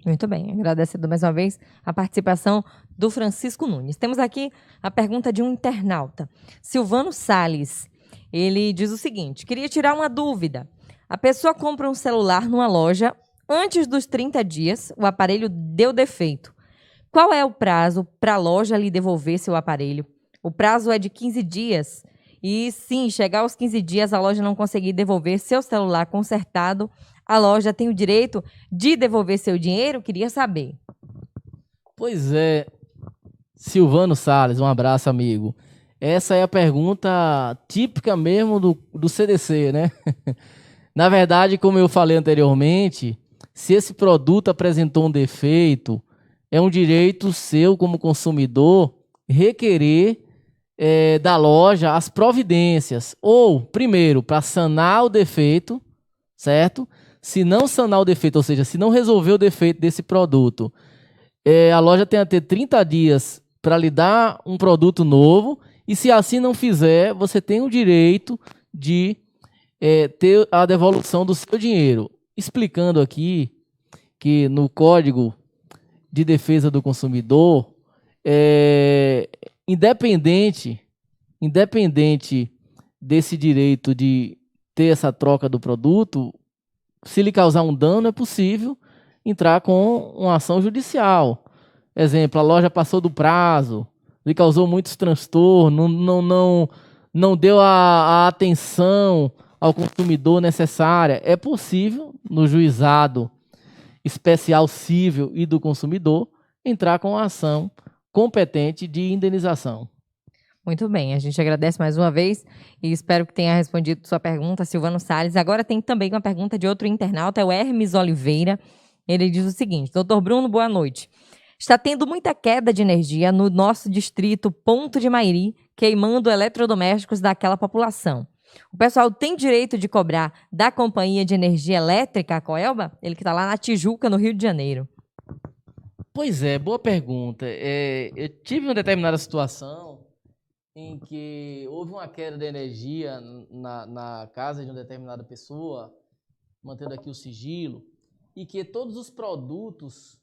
Muito bem, agradecendo mais uma vez a participação do Francisco Nunes. Temos aqui a pergunta de um internauta, Silvano Salles. Ele diz o seguinte, queria tirar uma dúvida. A pessoa compra um celular numa loja, antes dos 30 dias, o aparelho deu defeito. Qual é o prazo para a loja lhe devolver seu aparelho? O prazo é de 15 dias. E sim, chegar aos 15 dias, a loja não conseguir devolver seu celular consertado, a loja tem o direito de devolver seu dinheiro? Queria saber. Pois é, Silvano Salles, um abraço, amigo. Essa é a pergunta típica mesmo do CDC, né? Na verdade, como eu falei anteriormente, se esse produto apresentou um defeito, é um direito seu como consumidor requerer da loja as providências. Ou, primeiro, para sanar o defeito, certo? Se não sanar o defeito, ou seja, se não resolver o defeito desse produto, a loja tem a ter 30 dias para lhe dar um produto novo, e se assim não fizer, você tem o direito de ter a devolução do seu dinheiro. Explicando aqui que no Código de Defesa do Consumidor, independente desse direito de ter essa troca do produto, se lhe causar um dano, é possível entrar com uma ação judicial. Exemplo, a loja passou do prazo, lhe causou muitos transtornos, não deu a atenção ao consumidor necessária. É possível, no juizado especial civil e do consumidor, entrar com a ação competente de indenização. Muito bem, a gente agradece mais uma vez e espero que tenha respondido sua pergunta, Silvano Salles. Agora tem também uma pergunta de outro internauta, é o Hermes Oliveira. Ele diz o seguinte, doutor Bruno, boa noite. Está tendo muita queda de energia no nosso distrito Ponto de Mairi, queimando eletrodomésticos daquela população. O pessoal tem direito de cobrar da Companhia de Energia Elétrica, a Coelba? Ele que está lá na Tijuca, no Rio de Janeiro. Pois é, boa pergunta. Eu tive uma determinada situação em que houve uma queda de energia na casa de uma determinada pessoa mantendo aqui o sigilo, e que todos os produtos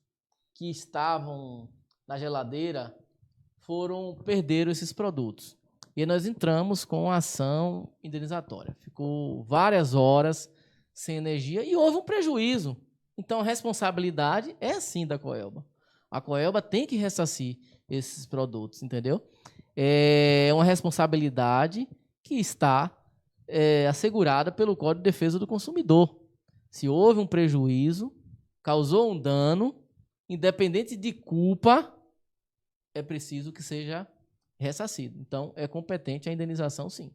que estavam na geladeira perderam esses produtos. E aí nós entramos com a ação indenizatória. Ficou várias horas sem energia e houve um prejuízo. Então a responsabilidade é sim da Coelba. A Coelba tem que ressarcir esses produtos, entendeu? É uma responsabilidade que está assegurada pelo Código de Defesa do Consumidor. Se houve um prejuízo, causou um dano, independente de culpa, é preciso que seja ressarcido. Então, é competente a indenização, sim.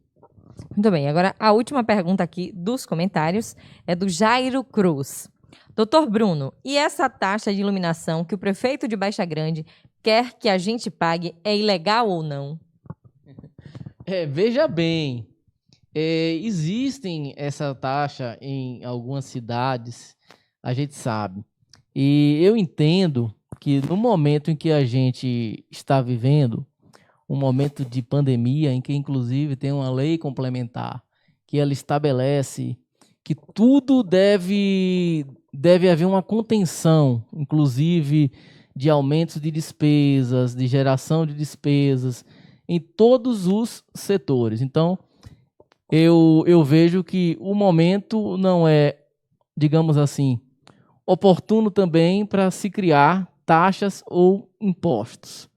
Muito bem. Agora, a última pergunta aqui dos comentários é do Jairo Cruz. Doutor Bruno, e essa taxa de iluminação que o prefeito de Baixa Grande quer que a gente pague é ilegal ou não? Veja bem, existem essa taxa em algumas cidades, a gente sabe. E eu entendo que no momento em que a gente está vivendo, um momento de pandemia, em que inclusive tem uma lei complementar, que ela estabelece que tudo deve haver uma contenção, inclusive de aumentos de despesas, de geração de despesas, em todos os setores. Então, eu vejo que o momento não é, digamos assim, oportuno também para se criar taxas ou impostos.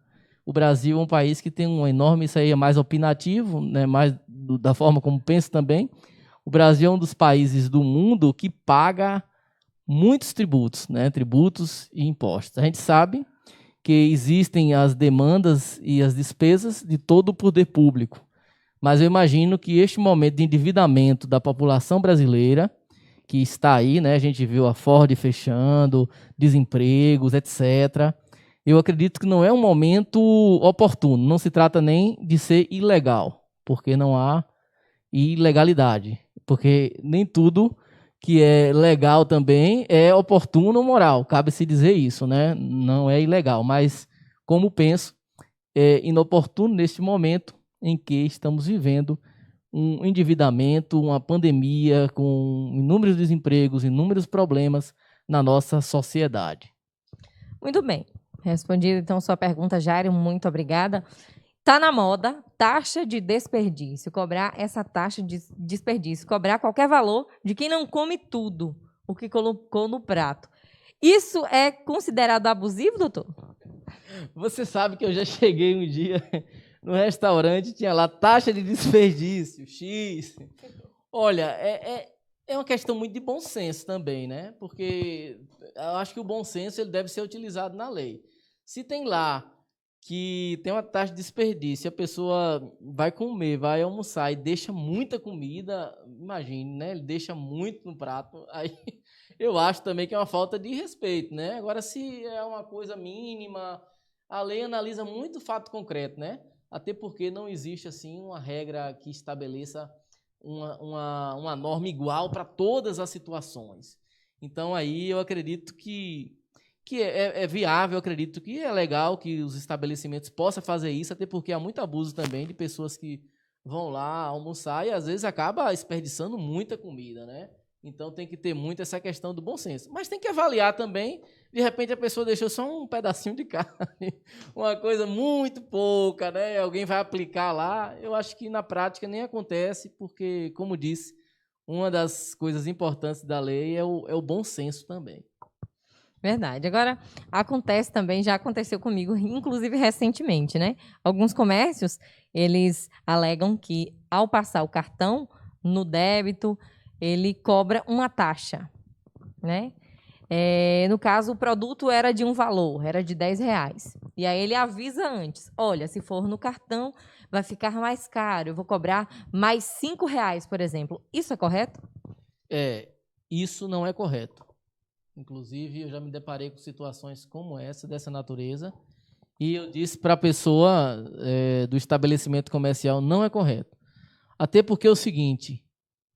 O Brasil é um país que tem um enorme, isso aí é mais opinativo, né, mais da forma como penso também. O Brasil é um dos países do mundo que paga muitos tributos, né, tributos e impostos. A gente sabe que existem as demandas e as despesas de todo o poder público, mas eu imagino que este momento de endividamento da população brasileira, que está aí, né, a gente viu a Ford fechando, desempregos, etc., eu acredito que não é um momento oportuno, não se trata nem de ser ilegal, porque não há ilegalidade, porque nem tudo que é legal também é oportuno ou moral, cabe-se dizer isso, né? Não é ilegal, mas, como penso, é inoportuno neste momento em que estamos vivendo um endividamento, uma pandemia com inúmeros desempregos, inúmeros problemas na nossa sociedade. Muito bem. Respondida, então, sua pergunta, Jairo, muito obrigada. Está na moda taxa de desperdício, cobrar essa taxa de desperdício, cobrar qualquer valor de quem não come tudo o que colocou no prato. Isso é considerado abusivo, doutor? Você sabe que eu já cheguei um dia no restaurante, tinha lá taxa de desperdício, X. Olha, é uma questão muito de bom senso também, né? Porque eu acho que o bom senso ele deve ser utilizado na lei. Se tem lá que tem uma taxa de desperdício, a pessoa vai comer, vai almoçar e deixa muita comida, imagine, né? Ele deixa muito no prato, aí eu acho também que é uma falta de respeito, né? Agora, se é uma coisa mínima, a lei analisa muito fato concreto, né? Até porque não existe, assim, uma regra que estabeleça uma norma igual para todas as situações. Então, aí eu acredito que é viável, eu acredito que é legal que os estabelecimentos possam fazer isso, até porque há muito abuso também de pessoas que vão lá almoçar e às vezes acaba desperdiçando muita comida, né? Então tem que ter muito essa questão do bom senso. Mas tem que avaliar também, de repente a pessoa deixou só um pedacinho de carne, uma coisa muito pouca, né? Alguém vai aplicar lá, eu acho que na prática nem acontece, porque, como disse, uma das coisas importantes da lei é o bom senso também. Verdade. Agora, acontece também, já aconteceu comigo, inclusive recentemente, né? Alguns comércios, eles alegam que, ao passar o cartão no débito, ele cobra uma taxa, né? No caso, o produto era de um valor, era de R$10. E aí ele avisa antes, olha, se for no cartão, vai ficar mais caro, eu vou cobrar mais R$5, por exemplo. Isso é correto? Isso não é correto. Inclusive, eu já me deparei com situações como essa, dessa natureza, e eu disse para a pessoa do estabelecimento comercial, não é correto. Até porque é o seguinte,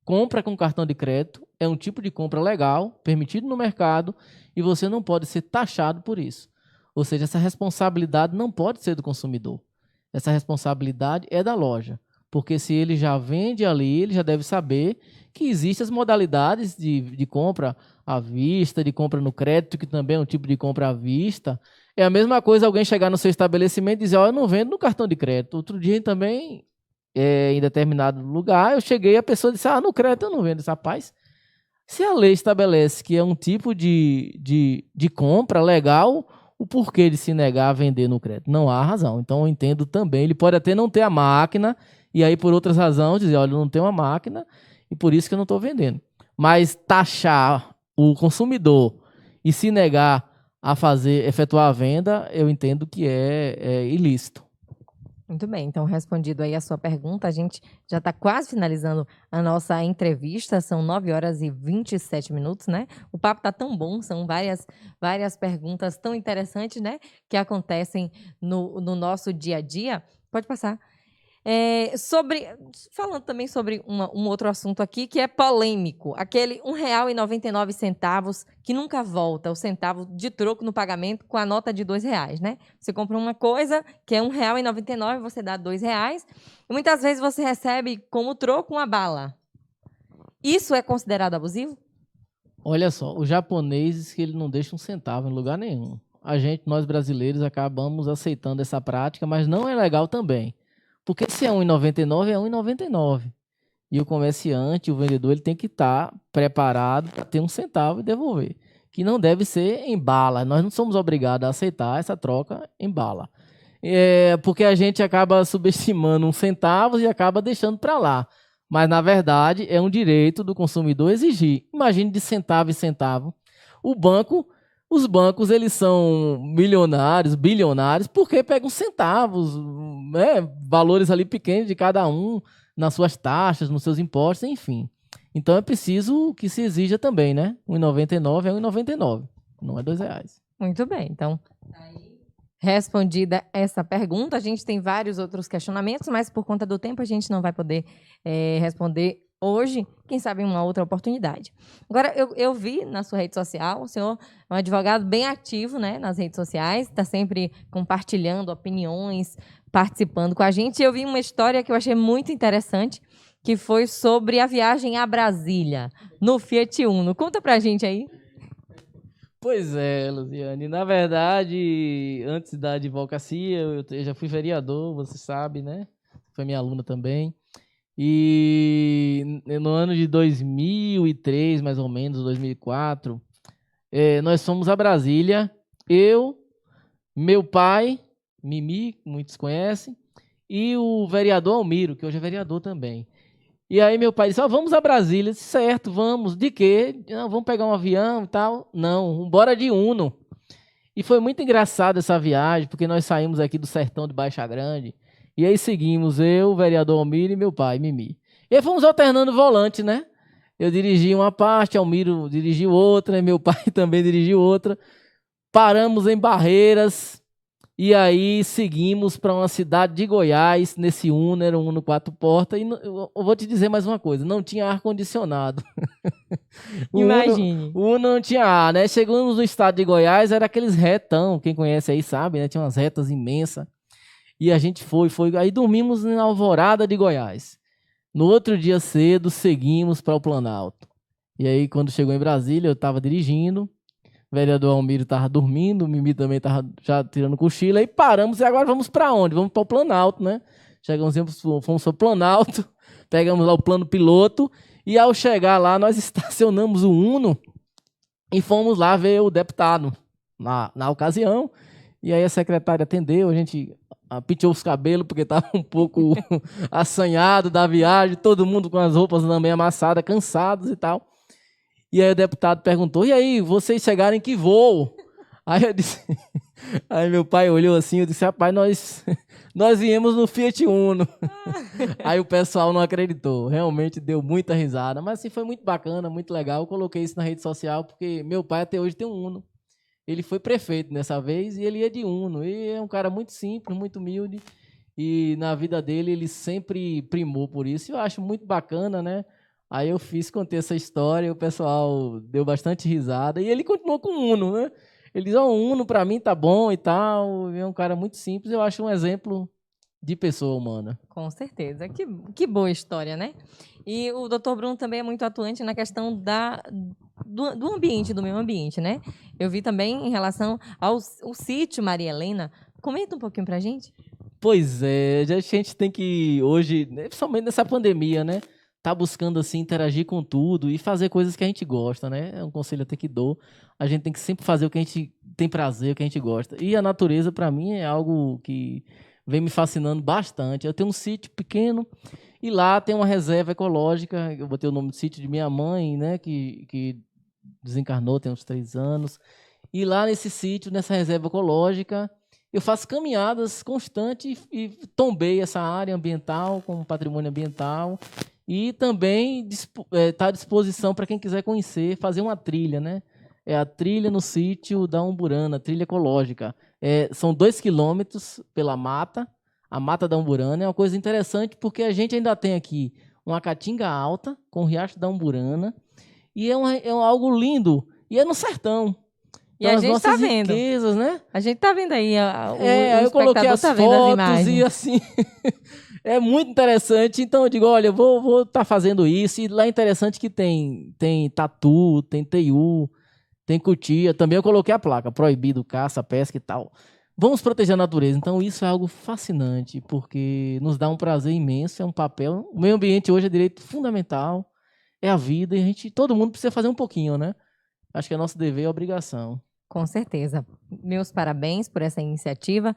compra com cartão de crédito é um tipo de compra legal, permitido no mercado, e você não pode ser taxado por isso. Ou seja, essa responsabilidade não pode ser do consumidor. Essa responsabilidade é da loja, Porque se ele já vende ali, ele já deve saber que existem as modalidades de compra à vista, de compra no crédito, que também é um tipo de compra à vista. É a mesma coisa alguém chegar no seu estabelecimento e dizer, ó, eu não vendo no cartão de crédito. Outro dia também, em determinado lugar, eu cheguei e a pessoa disse, no crédito eu não vendo. Esse rapaz, se a lei estabelece que é um tipo de compra legal, o porquê de se negar a vender no crédito? Não há razão. Então eu entendo também, ele pode até não ter a máquina, e aí por outras razões dizer, olha, eu não tenho uma máquina, e por isso que eu não estou vendendo. Mas taxar o consumidor e se negar a efetuar a venda, eu entendo que é ilícito. Muito bem, então respondido aí a sua pergunta, a gente já está quase finalizando a nossa entrevista, são 9h27, né? O papo está tão bom, são várias perguntas tão interessantes, né? Que acontecem no nosso dia a dia. Pode passar. Falando também sobre um outro assunto aqui que é polêmico, aquele R$1,99 que nunca volta, o centavo de troco no pagamento com a nota de R$2, né? Você compra uma coisa que é R$1,99, você dá R$2, e muitas vezes você recebe como troco uma bala. Isso é considerado abusivo? Olha só, os japoneses que ele não deixa um centavo em lugar nenhum. Nós brasileiros, acabamos aceitando essa prática, mas não é legal também. Porque se é R$1,99, é R$1,99. E o comerciante, o vendedor, ele tem que estar preparado para ter um centavo e devolver. Que não deve ser em bala. Nós não somos obrigados a aceitar essa troca em bala. Porque a gente acaba subestimando uns centavos e acaba deixando para lá. Mas, na verdade, é um direito do consumidor exigir. Imagine de centavo em centavo. Os bancos, eles são milionários, bilionários, porque pegam centavos, né, valores ali pequenos de cada um, nas suas taxas, nos seus impostos, enfim. Então é preciso que se exija também, né? R$1,99 é R$1,99, não é R$2. Muito bem, então, respondida essa pergunta, a gente tem vários outros questionamentos, mas por conta do tempo a gente não vai poder responder hoje, quem sabe em uma outra oportunidade. Agora, eu vi na sua rede social, o senhor é um advogado bem ativo, né, nas redes sociais, está sempre compartilhando opiniões, participando com a gente. Eu vi uma história que eu achei muito interessante, que foi sobre a viagem a Brasília, no Fiat Uno. Conta pra gente aí. Pois é, Luziane. Na verdade, antes da advocacia, eu já fui vereador, você sabe, né? Foi minha aluna também. E no ano de 2003, mais ou menos, 2004, nós fomos a Brasília, eu, meu pai, Mimi, muitos conhecem, e o vereador Almiro, que hoje é vereador também. E aí meu pai disse, vamos a Brasília. Eu disse, certo, vamos. De quê? Não, vamos pegar um avião e tal. Não, bora de Uno. E foi muito engraçado essa viagem, porque nós saímos aqui do sertão de Baixa Grande, e aí seguimos eu, o vereador Almiro e meu pai, Mimi. E aí fomos alternando o volante, né? Eu dirigi uma parte, Almiro dirigiu outra, e meu pai também dirigiu outra. Paramos em Barreiras, e aí seguimos para uma cidade de Goiás, nesse Uno, era um Uno 4 portas, e eu vou te dizer mais uma coisa, não tinha ar-condicionado. Imagine. O Uno não tinha ar, né? Chegamos no estado de Goiás, era aqueles retão, quem conhece aí sabe, né? Tinha umas retas imensas. E a gente foi. Aí dormimos na Alvorada de Goiás. No outro dia cedo, seguimos para o Planalto. E aí, quando chegou em Brasília, eu estava dirigindo, o vereador Almiro estava dormindo, o Mimi também estava já tirando cochilo, aí paramos, e agora vamos para onde? Vamos para o Planalto, né? Fomos para o Planalto, pegamos lá o plano piloto, e ao chegar lá, nós estacionamos o Uno e fomos lá ver o deputado na ocasião. E aí a secretária atendeu, a gente penteou os cabelos, porque estava um pouco assanhado da viagem, todo mundo com as roupas também amassadas, cansados e tal. E aí o deputado perguntou, e aí, vocês chegaram em que voo? Aí eu disse, aí meu pai olhou assim, eu disse, rapaz, nós viemos no Fiat Uno. Aí o pessoal não acreditou, realmente deu muita risada, mas assim, foi muito bacana, muito legal, eu coloquei isso na rede social, porque meu pai até hoje tem um Uno. Ele foi prefeito nessa vez e ele ia de Uno. E é um cara muito simples, muito humilde. E na vida dele, ele sempre primou por isso. Eu acho muito bacana, né? Aí eu contei essa história, o pessoal deu bastante risada. E ele continuou com o Uno, né? Ele diz, o Uno pra mim tá bom e tal. É um cara muito simples. Eu acho um exemplo de pessoa humana. Com certeza. Que boa história, né? E o doutor Bruno também é muito atuante na questão do ambiente, do meio ambiente, né? Eu vi também em relação ao sítio Maria Helena. Comenta um pouquinho pra gente. Pois é, a gente tem que hoje, né, principalmente nessa pandemia, né? Tá buscando assim interagir com tudo e fazer coisas que a gente gosta, né? É um conselho até que dou. A gente tem que sempre fazer o que a gente tem prazer, o que a gente gosta. E a natureza, para mim, é algo que vem me fascinando bastante. Eu tenho um sítio pequeno e lá tem uma reserva ecológica. Eu botei o nome do sítio de minha mãe, né? Que desencarnou tem uns 3 anos. E lá nesse sítio, nessa reserva ecológica, eu faço caminhadas constantes e tombei essa área ambiental como patrimônio ambiental. E também está à disposição para quem quiser conhecer, fazer uma trilha, né? É a trilha no sítio da Umburana, trilha ecológica. São 2 quilômetros pela mata, a Mata da Umburana. É uma coisa interessante porque a gente ainda tem aqui uma caatinga alta com o Riacho da Umburana. E é algo lindo. E é no sertão. E a gente tá vendo. Riquezas, né? A gente tá vendo aí. Eu coloquei as fotos e assim... É muito interessante, então eu digo, olha, eu vou estar fazendo isso, e lá é interessante que tem tatu, tem teiu, tem cutia, também eu coloquei a placa, proibido caça, pesca e tal. Vamos proteger a natureza, então isso é algo fascinante, porque nos dá um prazer imenso, é um papel, o meio ambiente hoje é direito fundamental, é a vida, e todo mundo precisa fazer um pouquinho, né? Acho que é nosso dever e obrigação. Com certeza. Meus parabéns por essa iniciativa.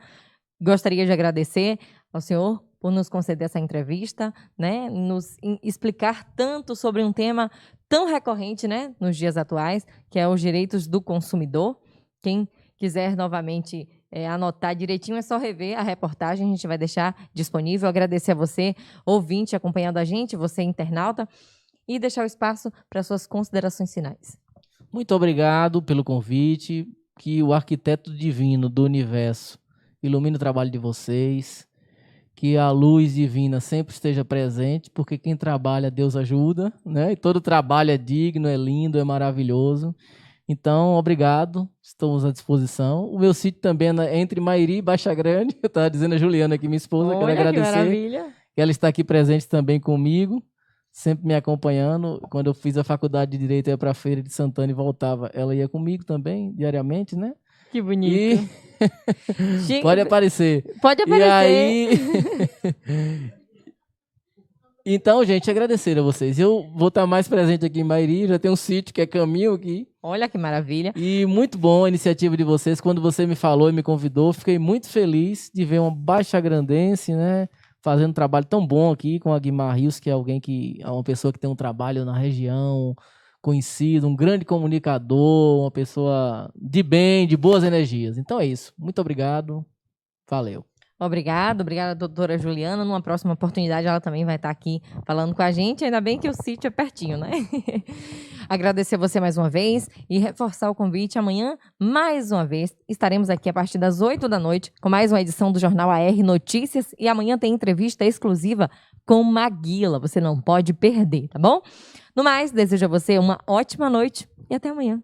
Gostaria de agradecer ao senhor por nos conceder essa entrevista, né? Nos explicar tanto sobre um tema tão recorrente, né? Nos dias atuais, que é os direitos do consumidor. Quem quiser novamente anotar direitinho, é só rever a reportagem, a gente vai deixar disponível. Agradecer a você, ouvinte, acompanhando a gente, você, internauta, e deixar o espaço para suas considerações finais. Muito obrigado pelo convite, que o arquiteto divino do universo ilumine o trabalho de vocês, que a luz divina sempre esteja presente, porque quem trabalha, Deus ajuda, né? E todo trabalho é digno, é lindo, é maravilhoso. Então, obrigado, estamos à disposição. O meu sítio também é entre Mairi e Baixa Grande. Eu estava dizendo a Juliana aqui, minha esposa, quero agradecer. Que maravilha. Que ela está aqui presente também comigo, sempre me acompanhando. Quando eu fiz a faculdade de Direito, eu ia para a Feira de Santana e voltava. Ela ia comigo também, diariamente, né? Que bonito. Pode aparecer. Pode aparecer. E aí... Então, gente, agradecer a vocês. Eu vou estar mais presente aqui em Mairi, já tem um sítio que é caminho aqui. Olha que maravilha. E muito bom a iniciativa de vocês. Quando você me falou e me convidou, fiquei muito feliz de ver uma baixagrandense, né, fazendo um trabalho tão bom aqui com a Guimar Rios, que é uma pessoa que tem um trabalho na região, conhecido, um grande comunicador, uma pessoa de bem, de boas energias. Então é isso. Muito obrigado. Valeu. Obrigada, doutora Juliana. Numa próxima oportunidade, ela também vai estar aqui falando com a gente. Ainda bem que o sítio é pertinho, né? Agradecer a você mais uma vez e reforçar o convite. Amanhã, mais uma vez, estaremos aqui a partir das 8 da noite com mais uma edição do Jornal AR Notícias. E amanhã tem entrevista exclusiva com Maguila. Você não pode perder, tá bom? No mais, desejo a você uma ótima noite e até amanhã.